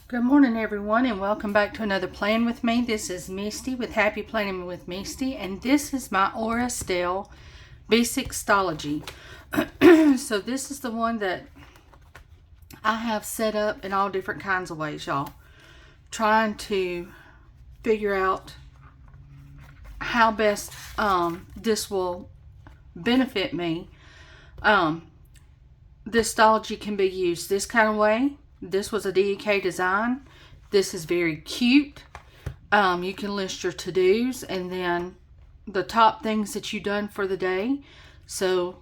Good morning, everyone, and welcome back to another Plan with me. This is Misty with Happy Planning with Misty, and this is my Estelle B6 So this is the one that I have set up in all different kinds of ways, y'all. Trying to figure out how best this will benefit me. This stology can be used this kind of way. This was a DEK design. This is very cute. You can list your to-dos and then the top things that you've done for the day. So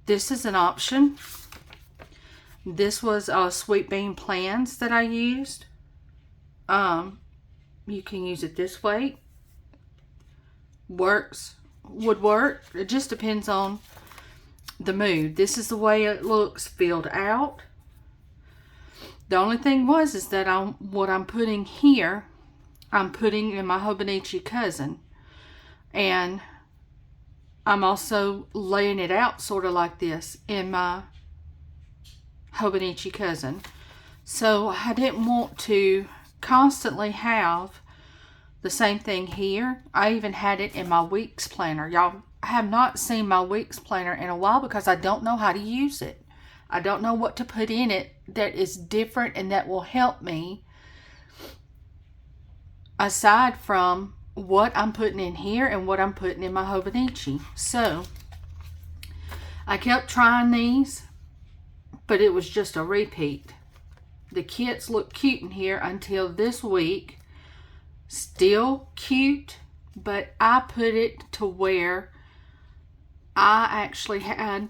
this is an option. This was Sweet Bean Plans that I used. You can use it this way. Would work. It just depends on the mood. This is the way it looks filled out. The only thing is that what I'm putting here, I'm putting in my Hobonichi cousin. And I'm also laying it out sort of like this in my Hobonichi cousin. So I didn't want to constantly have the same thing here. I even had it in my weeks planner. Y'all have not seen my weeks planner in a while because I don't know how to use it. I don't know what to put in it that is different and that will help me aside from what I'm putting in here and what I'm putting in my Hobonichi. So I kept trying these, but it was just a repeat. The kits look cute in here until this week. Still cute, but I put it to where I actually had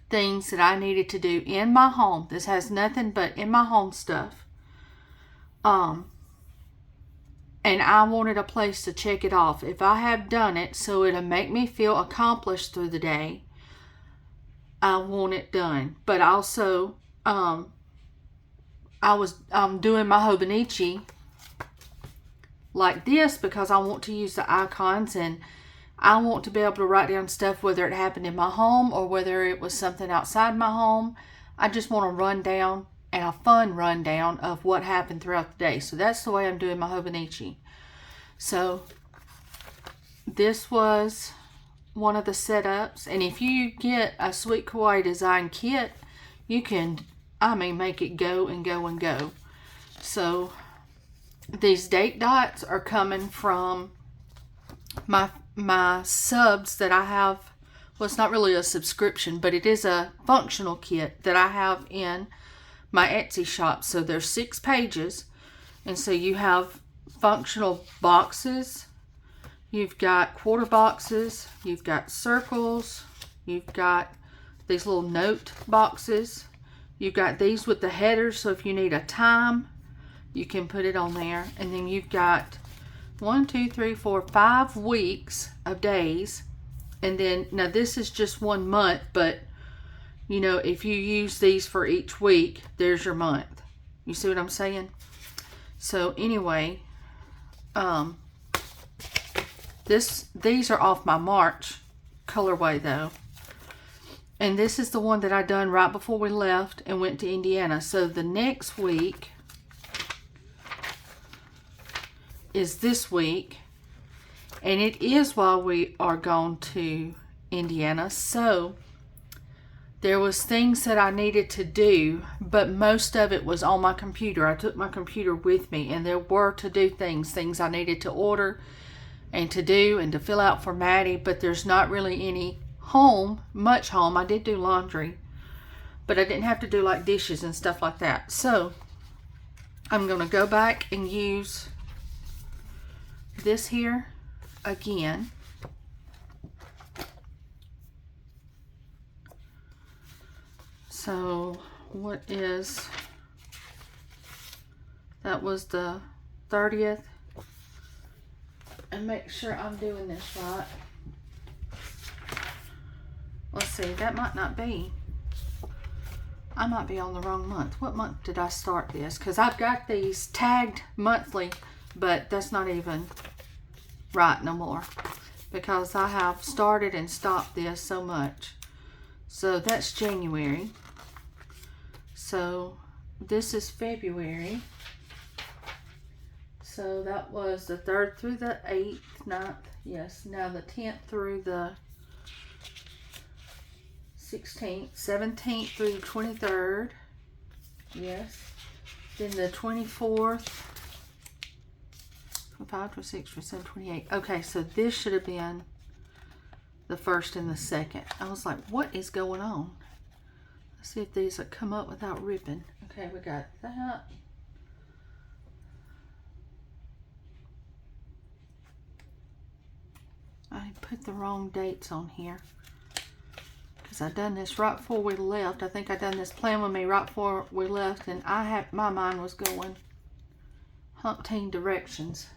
things that I needed to do in my home. This has nothing but in my home stuff. And I wanted a place to check it off. If I have done it so it'll make me feel accomplished through the day, I want it done. But also, I was doing my Hobonichi like this because I want to use the icons and I want to be able to write down stuff whether it happened in my home or whether it was something outside my home. I just want a rundown and a fun rundown of what happened throughout the day. So that's the way I'm doing my Hobonichi. So this was one of the setups. And if you get a Sweet Kawaii design kit, you can, make it go and go and go. So these date dots are coming from my subs that I have. Well, it's not really a subscription, but it is a functional kit that I have in my Etsy shop. So there's 6 pages, and so you have functional boxes, you've got quarter boxes, you've got circles, you've got these little note boxes, you've got these with the headers, so if you need a time you can put it on there, and then you've got 1, 2, 3, 4, 5 weeks of days. And then, now this is just 1 month, but you know, if you use these for each week, there's your month. You see what I'm saying? So anyway, these are off my March colorway though. And this is the one that I done right before we left and went to Indiana. So the next week is this week, and it is while we are gone to Indiana. So there was things that I needed to do, but most of it was on my computer. I took my computer with me, and there were to do things I needed to order and to do and to fill out for Maddie, but there's not really any much home. I did do laundry, but I didn't have to do like dishes and stuff like that. So I'm going to go back and use this here again. So what is, that was the 30th, and make sure I'm doing this right. Let's see, that might not be, I might be on the wrong month. What month did I start this? Because I've got these tagged monthly, but that's not even right no more because I have started and stopped this so much. So that's January. So this is February. So that was the 3rd through the 8th, 9th, yes. Now the 10th through the 16th, 17th through the 23rd, yes. Then the 24th, 25, 26, 27, 28. Okay, so this should have been the 1st and the 2nd. I was like, what is going on? Let's see if these will come up without ripping. Okay, we got that. I put the wrong dates on here because I done this right before we left. I think I done this plan with me right before we left, and my mind was going umpteen directions.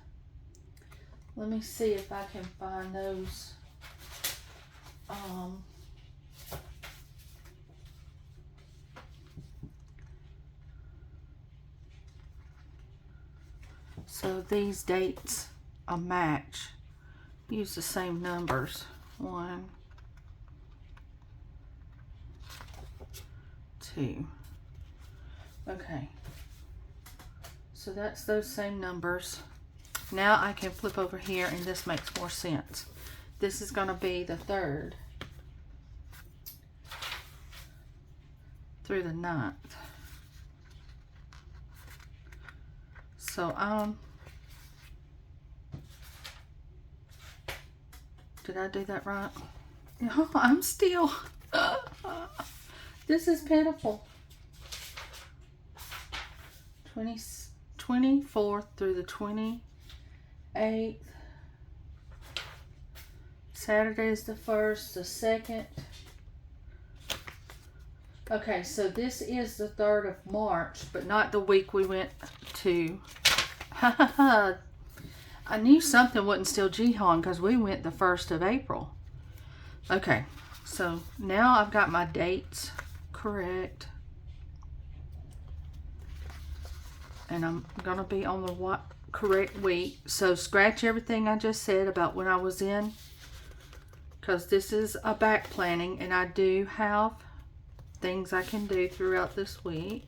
Let me see if I can find those. So these dates a match. Use the same numbers. 1, 2. Okay. So that's those same numbers. Now I can flip over here and this makes more sense. This is going to be the 3rd through the 9th. So did I do that right? No, I'm still. This is pitiful. 24th through the 28th. Saturday is the 1st, the 2nd. Okay, so this is the 3rd of March, but not the week we went to. I knew something wasn't still Jihan because we went the 1st of April. Okay, so now I've got my dates correct. And I'm going to be on the correct week. So scratch everything I just said about when I was in, because this is a back planning and I do have things I can do throughout this week.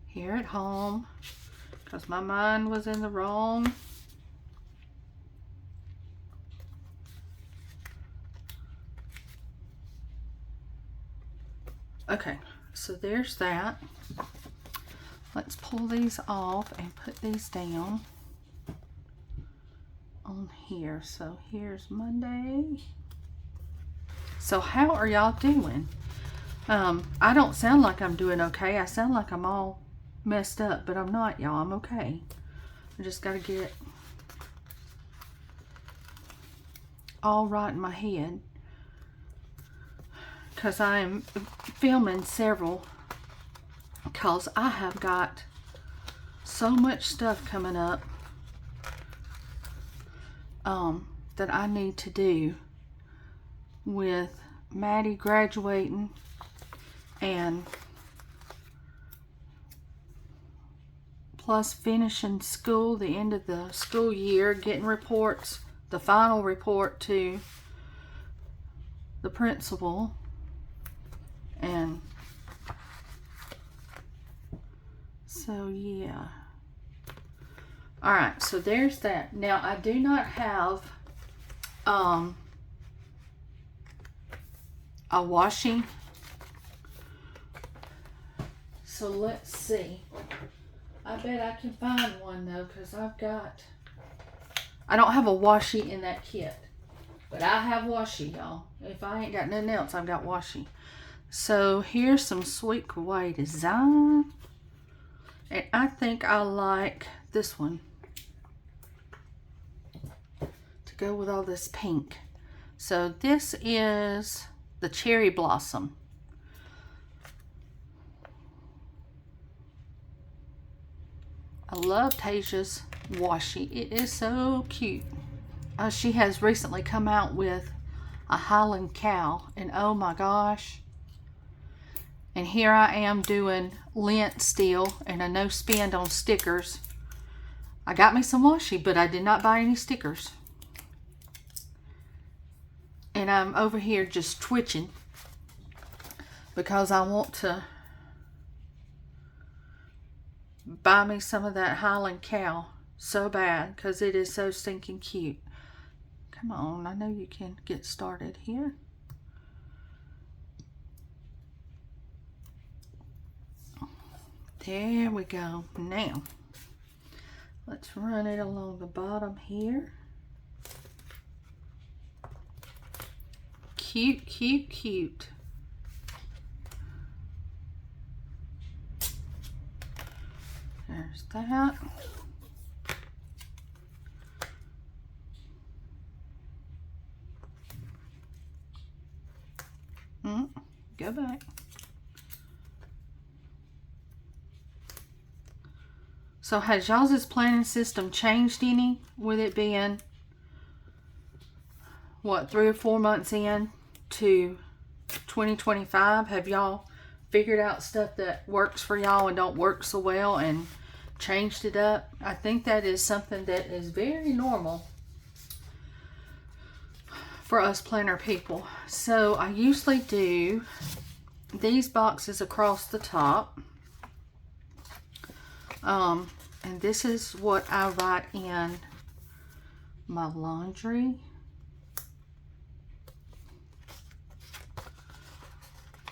Here at home, because my mind was in the wrong. Okay, so there's that. Let's pull these off and put these down on here. So here's Monday. So how are y'all doing? I don't sound like I'm doing okay. I sound like I'm all messed up, but I'm not, y'all. I'm okay. I just got to get all right in my head, because I am filming several, because I have got so much stuff coming up that I need to do with Maddie graduating and plus finishing school, the end of the school year, getting reports, the final report to the principal, and so yeah. Alright, so there's that. Now I do not have a washi, so let's see. I bet I can find one though, because I don't have a washi in that kit, but I have washi, y'all. If I ain't got nothing else, I've got washi. So here's some sweet kawaii design, and I think I like this one to go with all this pink. So this is the cherry blossom. I love Tasia's washi. It is so cute. She has recently come out with a Highland cow, and oh my gosh. And here I am doing lint still and a no spend on stickers. I got me some washi, but I did not buy any stickers. And I'm over here just twitching. because I want to buy me some of that Highland cow so bad because it is so stinking cute. Come on, I know you can get started here. There we go. Now, let's run it along the bottom here. Cute, cute, cute. There's that. Go back. So has y'all's planning system changed any with it being, what, 3 or 4 months in to 2025? Have y'all figured out stuff that works for y'all and don't work so well and changed it up? I think that is something that is very normal for us planner people. So I usually do these boxes across the top. And this is what I write in my laundry.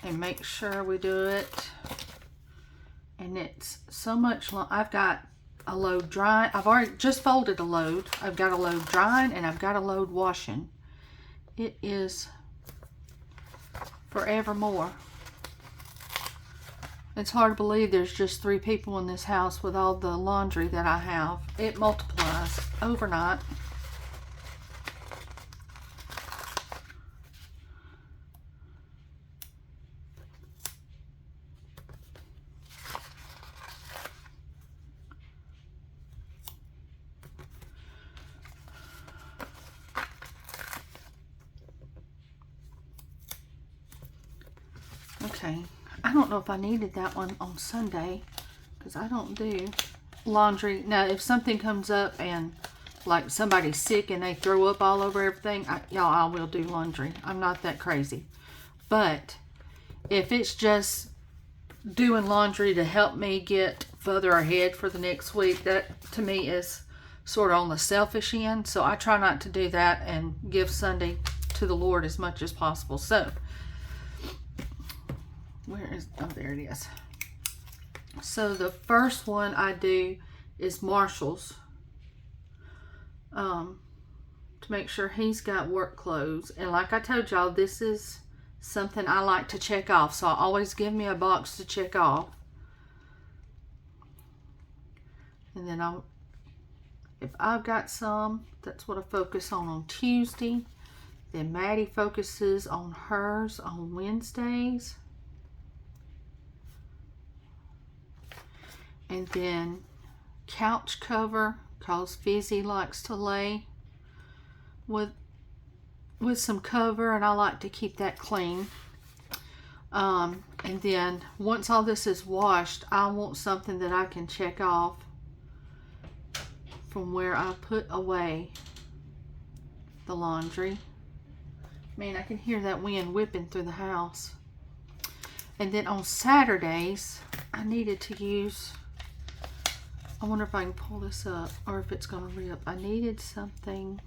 And make sure we do it. And it's so much long. I've got a load drying. I've already just folded a load. I've got a load drying and I've got a load washing. It is forevermore. It's hard to believe there's just 3 people in this house with all the laundry that I have. It multiplies overnight. Okay. I don't know if I needed that one on Sunday because I don't do laundry. Now, if something comes up and like somebody's sick and they throw up all over everything, I will do laundry. I'm not that crazy. But if it's just doing laundry to help me get further ahead for the next week, that to me is sort of on the selfish end. So I try not to do that and give Sunday to the Lord as much as possible. So where is, oh, there it is. So the first one I do is Marshall's, to make sure he's got work clothes. And like I told y'all, this is something I like to check off. So I always give me a box to check off. And then if I've got some, that's what I focus on Tuesday. Then Maddie focuses on hers on Wednesdays. And then couch cover, because Fizzy likes to lay with some cover, and I like to keep that clean. And then once all this is washed, I want something that I can check off from where I put away the laundry. Man, I can hear that wind whipping through the house. And then on Saturdays, I needed to use, I wonder if I can pull this up or if it's going to rip. I needed something.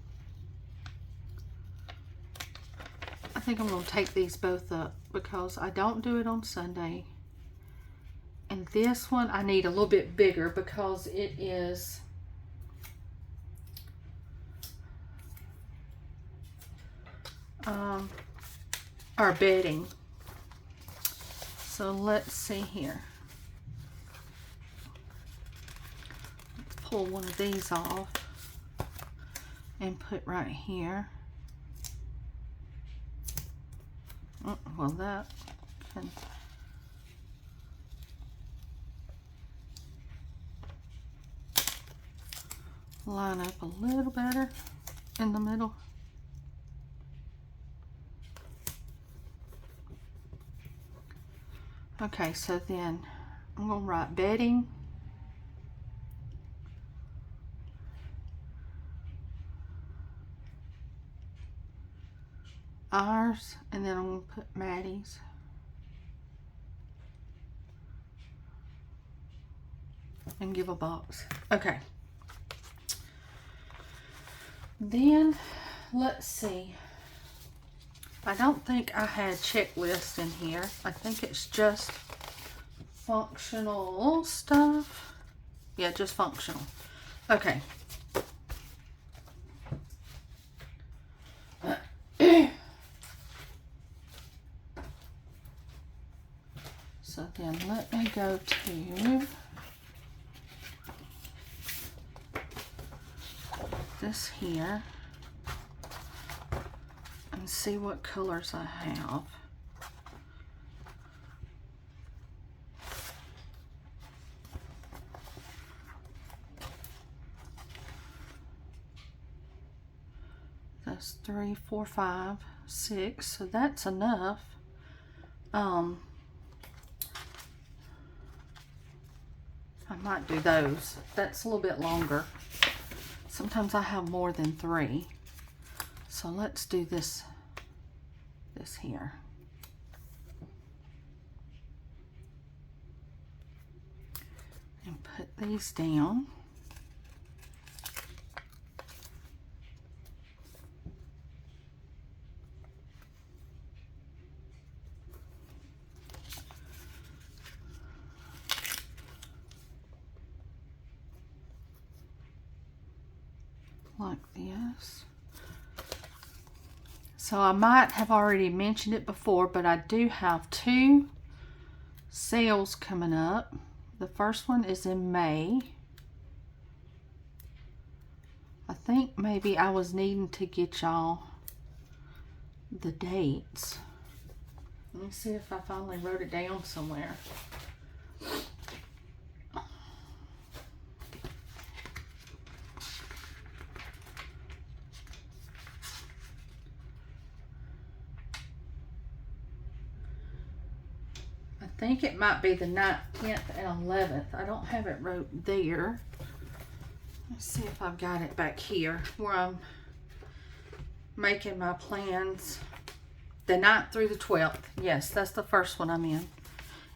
I think I'm going to take these both up because I don't do it on Sunday. And this one I need a little bit bigger because it is our bedding. So let's see here. Pull one of these off and put right here. Well, that can line up a little better in the middle. Okay, so then I'm going to write bedding. Ours, and then I'm going to put Maddie's. and give a box. Okay. Then, let's see. I don't think I had checklists in here. I think it's just functional stuff. Yeah, just functional. Okay. So then let me go to this here and see what colors I have. That's 3, 4, 5, 6. So that's enough. I might do those. That's a little bit longer. Sometimes I have more than 3. So let's do this here. And put these down. Like this. So I might have already mentioned it before, but I do have 2 sales coming up. The first one is in May. I think maybe I was needing to get y'all the dates. Let me see if I finally wrote it down somewhere. I think it might be the 9th, 10th, and 11th. I don't have it wrote there. Let's see if I've got it back here where I'm making my plans. The 9th through the 12th. Yes, that's the first one I'm in.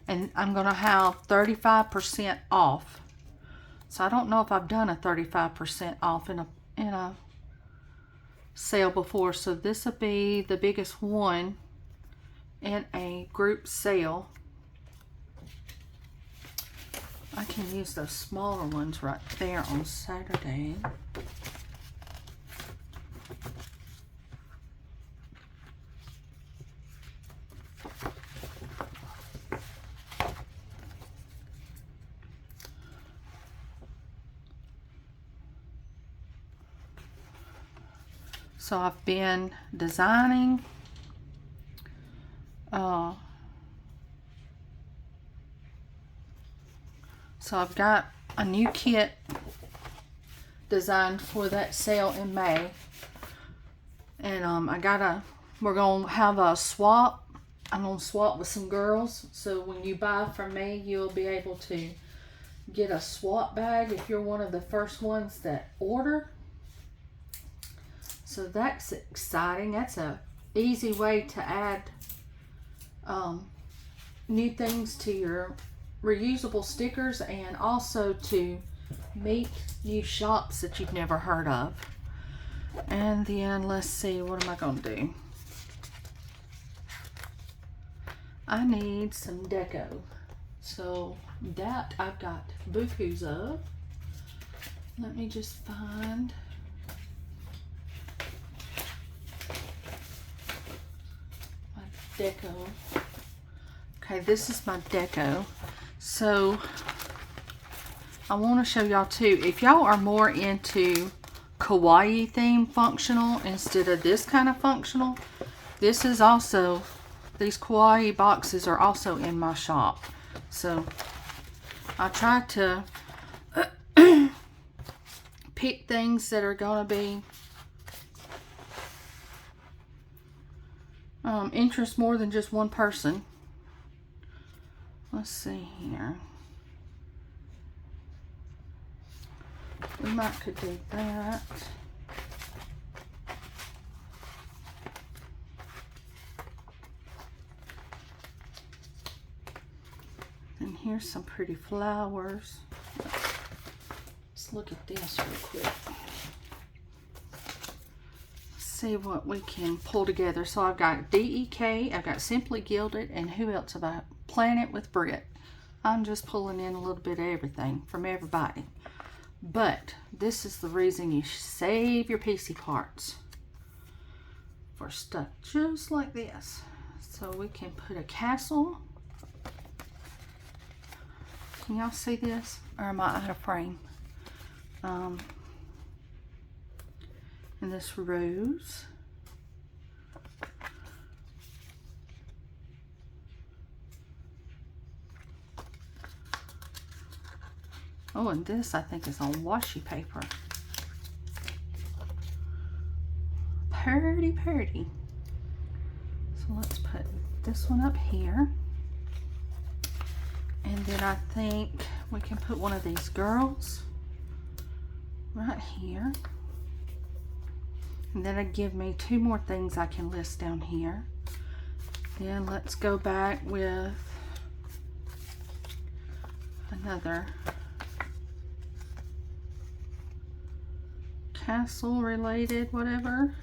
And I'm going to have 35% off. So I don't know if I've done a 35% off in a sale before. So this will be the biggest one in a group sale. I can use those smaller ones right there on Saturday. So I've been designing so I've got a new kit designed for that sale in May. And we're gonna have a swap. I'm gonna swap with some girls. So when you buy from me, you'll be able to get a swap bag if you're one of the first ones that order. So that's exciting. That's a easy way to add new things to your reusable stickers, and also to meet new shops that you've never heard of. And then let's see, what am I going to do? I need some deco. So that I've got bukus of. Let me just find my deco. Okay, this is my deco. So I want to show y'all too, if y'all are more into kawaii theme functional instead of this kind of functional, this is also, these kawaii boxes are also in my shop. So I try to pick things that are going to be interest more than just one person. Let's see here. We might could do that. And here's some pretty flowers. Let's look at this real quick. See what we can pull together. So I've got DEK, I've got Simply Gilded, and who else have I? Planet with Brit. I'm just pulling in a little bit of everything from everybody. But this is the reason you save your PC parts for stuff just like this. So we can put a castle. Can y'all see this? Or am I out of frame? And this rose. Oh, and this I think is on washi paper. Pretty, pretty. So let's put this one up here. And then I think we can put one of these girls right here. And that'll give me 2 more things I can list down here. Then let's go back with another castle related, whatever.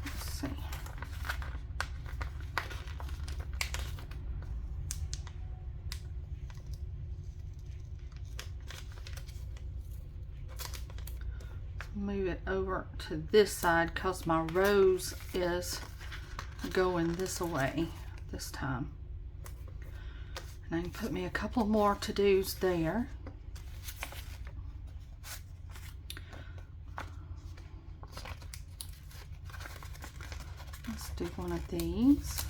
Let's see. Move it over to this side because my rose is going this way this time. And I can put me a couple more to-dos there. Let's do one of these.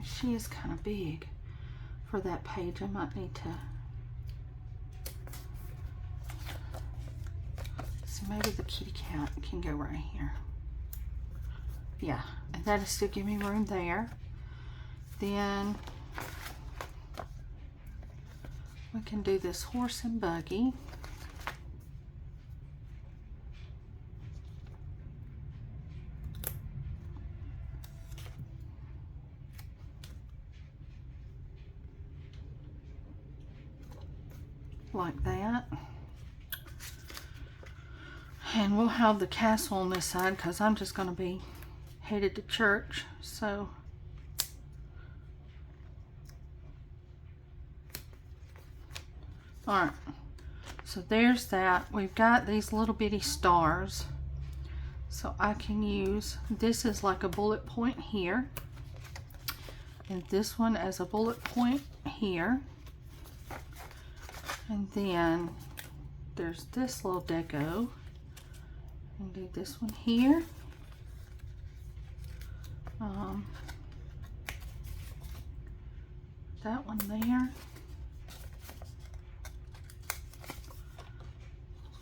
She is kind of big for that page. I might need to see, maybe the kitty cat can go right here. Yeah, and that'll still give me room there. Then we can do this horse and buggy. Like that. And we'll have the castle on this side because I'm just going to be headed to church. So alright, so there's that. We've got these little bitty stars, so I can use this as like a bullet point here, and this one as a bullet point here. And then there's this little deco. And do this one here. That one there.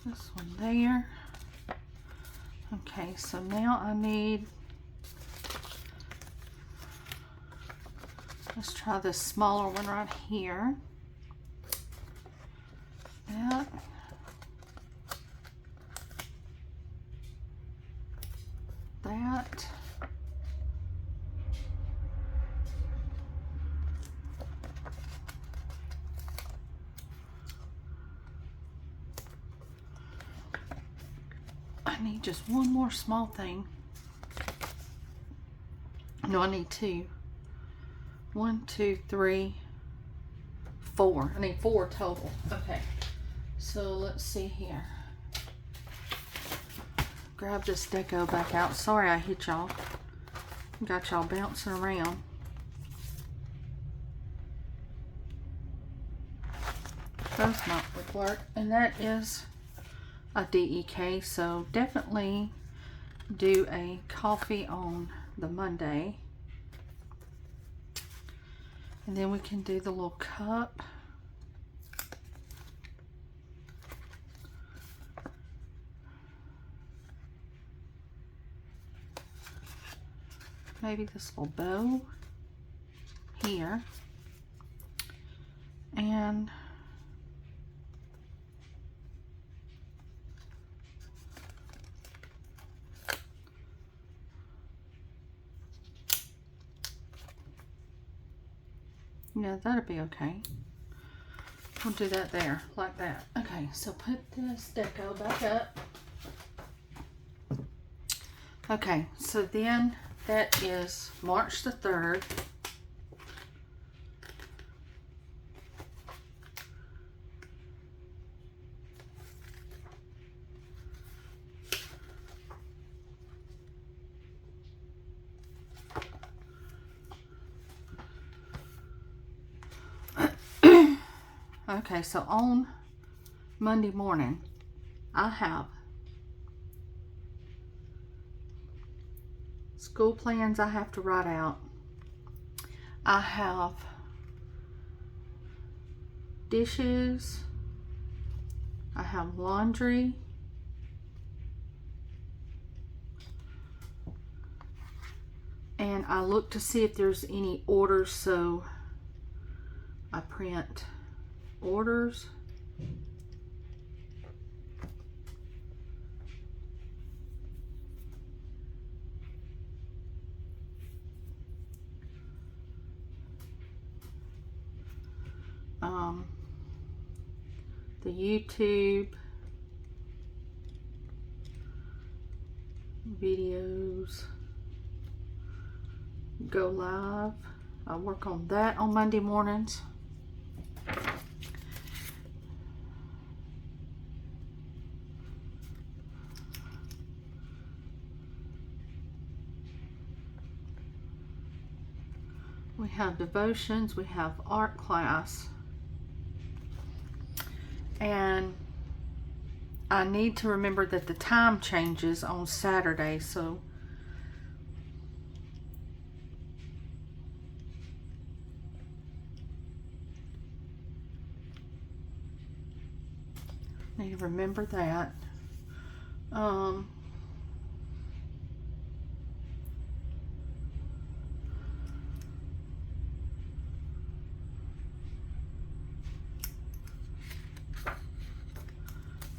This one there. Okay, so now I need, let's try this smaller one right here. That. That. I need just one more small thing. No, I need 2. 1, 2, 3, 4. I need 4 total. Okay. So let's see here. Grab this deco back out. Sorry I hit y'all. Got y'all bouncing around. Those not would work. And that is a DEK. So definitely do a coffee on the Monday. And then we can do the little cup. Maybe this little bow here. And yeah, that'll be okay. We'll do that there, like that. Okay, so put this deco back up. Okay, so then that is March the 3rd. Okay, so on Monday morning, I have school plans I have to write out. I have dishes. I have laundry. And I look to see if there's any orders, so I print orders. The YouTube videos go live. I work on that on Monday mornings. We have devotions, we have art class, and I need to remember that the time changes on Saturday, so I need to remember that.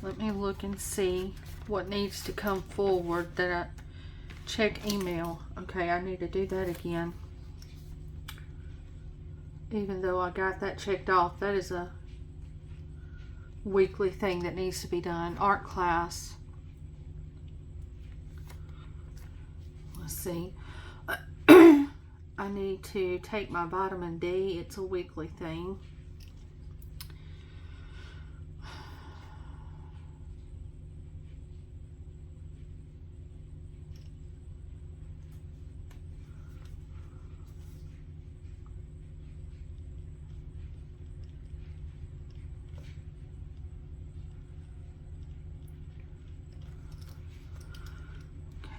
Let me look and see what needs to come forward that I check email. Okay, I need to do that again. Even though I got that checked off, that is a weekly thing that needs to be done. Art class. Let's see. I need to take my vitamin D. It's a weekly thing.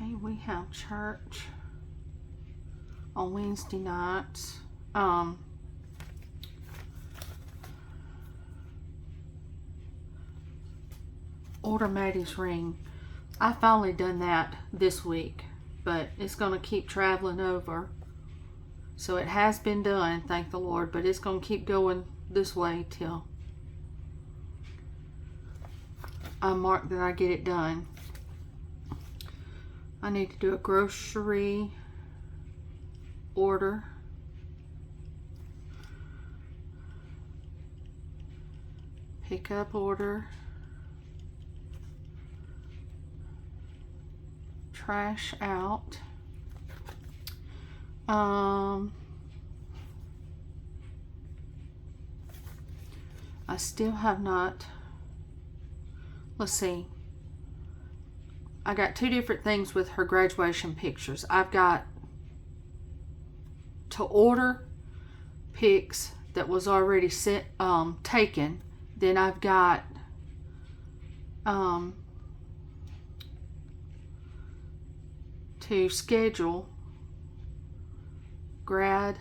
Okay, we have church on Wednesday nights. Order Maddie's ring. I finally done that this week, but it's going to keep traveling over. So it has been done, thank the Lord, but it's going to keep going this way till I mark that I get it done. I need to do a grocery order. Pickup order. Trash out. I still have not, let's see, I got two different things with her graduation pictures. I've got to order pics that was already sent, taken. Then I've got to schedule grad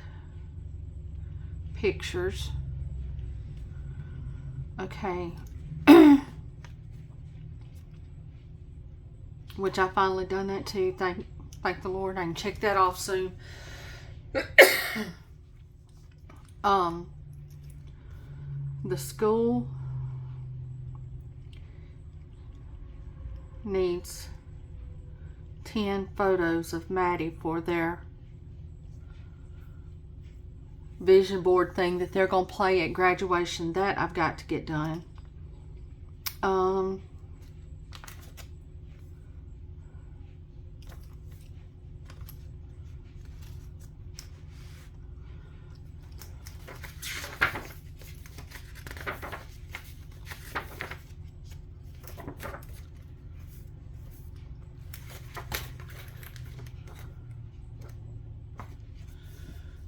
pictures. Okay. Which I finally done that too. Thank the Lord. I can check that off soon. The school needs 10 photos of Maddie for their vision board thing that they're going to play at graduation. That I've got to get done.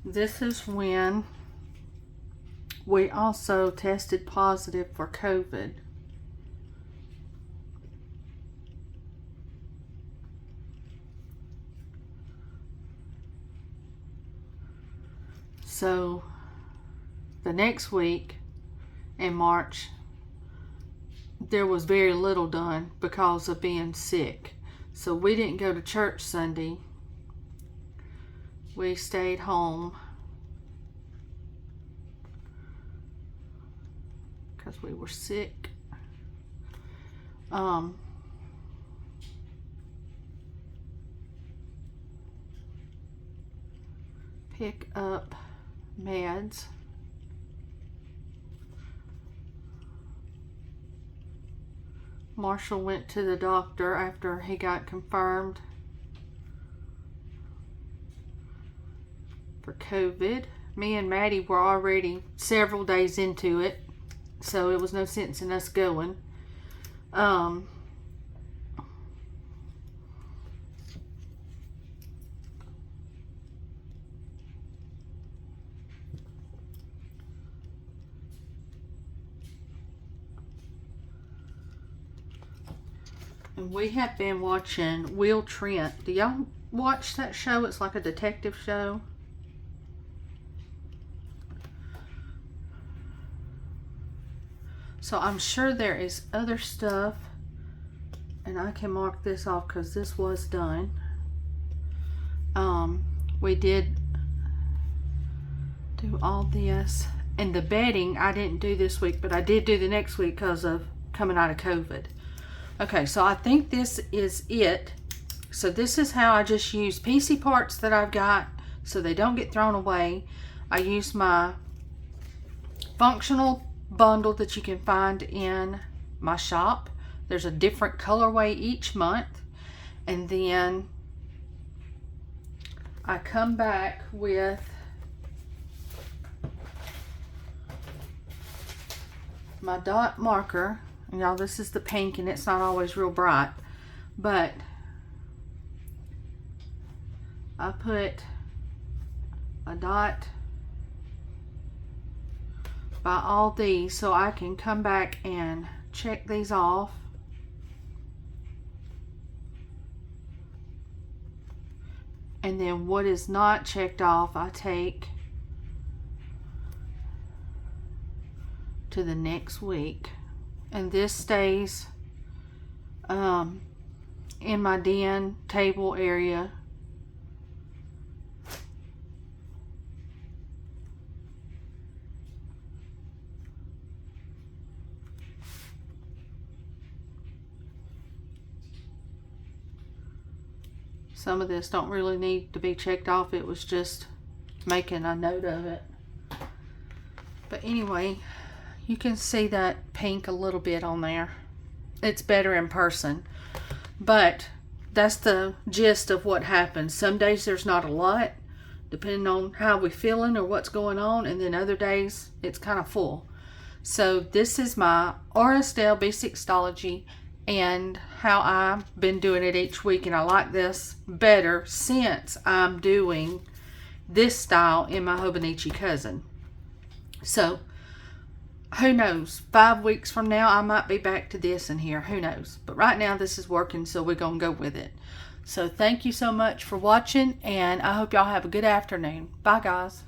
This is when we also tested positive for COVID. So the next week in March, there was very little done because of being sick. So we didn't go to church Sunday. We stayed home because we were sick. Pick up meds. Marshall went to the doctor after he got confirmed for COVID. Me and Maddie were already several days into it, so it was no sense in us going. And we have been watching Will Trent. Do y'all watch that show? It's like a detective show. So I'm sure there is other stuff, and I can mark this off because this was done. We did do all this, and the bedding I didn't do this week, but I did do the next week because of coming out of COVID. Okay, so I think this is it. So this is how I just use PC parts that I've got so they don't get thrown away. I use my functional bundle that you can find in my shop. There's a different colorway each month. And then I come back with my dot marker. Y'all, this is the pink and it's not always real bright, but I put a dot by all these so I can come back and check these off. And then what is not checked off, I take to the next week. And this stays in my den table area. Some of this don't really need to be checked off. It was just making a note of it. But anyway, you can see that pink a little bit on there. It's better in person. But that's the gist of what happens. Some days there's not a lot, depending on how we're feeling or what's going on. And then other days it's kind of full. So this is my Estelle Basicsology and how I've been doing it each week. And I like this better since I'm doing this style in my Hobonichi cousin. So who knows, 5 weeks from now I might be back to this in here, who knows. But right now this is working, so we're gonna go with it. So thank you so much for watching, and I hope y'all have a good afternoon. Bye guys.